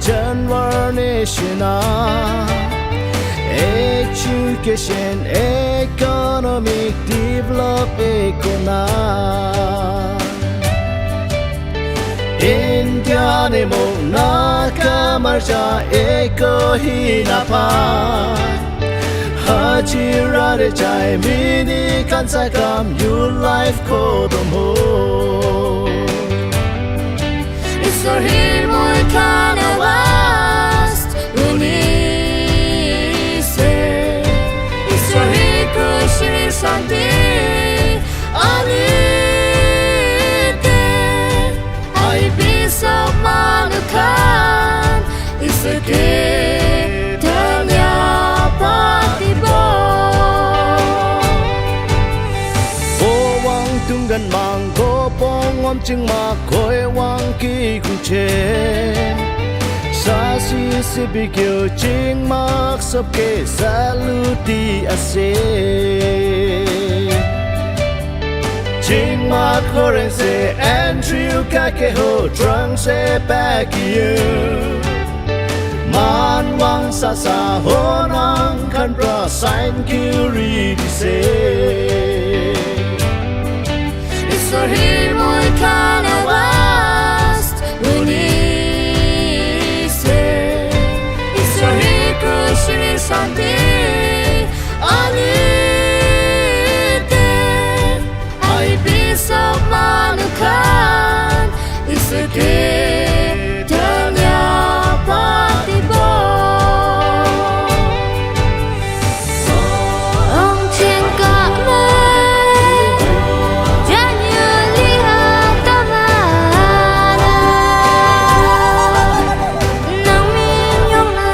generation education economic develop India ne mo nakamarja eko hinapa Hajira de jai mini kansakam you life kodom ho Istorhi muy kana wast unise Istorhi kushiri santi anite Ai bisa manukan isake tanya patibo Wang tunggan mang go pong om ching ma koi wang ki kung che Sa si bigyo ching mak sop ke saluti ase Ching mak horen se Andrew kake ho drang se back you Man wang sa ho nang kan bra sign kiri di se Istorhi muy kana wast unise Istorhi kushiri santi anite Ai bisa manukan isake tanya patibo Ông trên cả mây Chẳng như lihat tamana Nang minyong na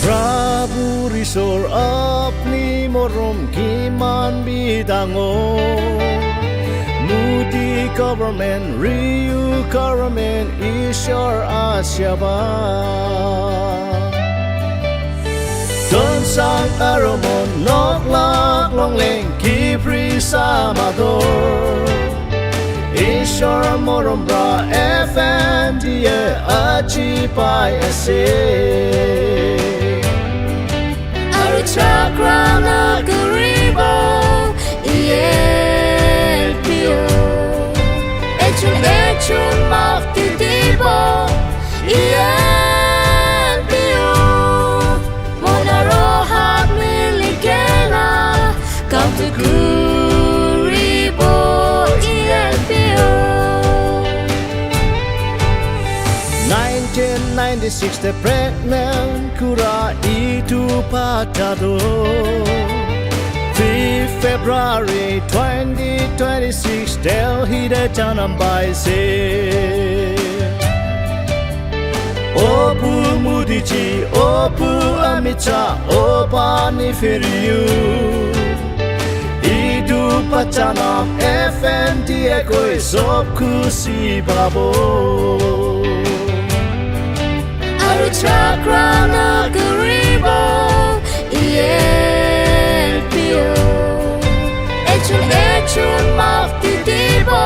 Prabhu risor apni morom kiman bidango Moody government, Riu government, Ishar Asyaba Don sang aromon nok lak long leng kipri samador Ishar morom bra FNDA achi pai ase Chakra na garibo Ielpio Echun makti dibo Ielpio Monarohat miligena Come to garibo Ielpio 1996 the pregnant kura itu patado 5 February 2026 Delhi de janam bai se Opu Mudiji Opu Amicha Opani Feriu Idu Pachanam FNDA koi sop kusi babo Chakra na garibo Ielpio Echun makti dibo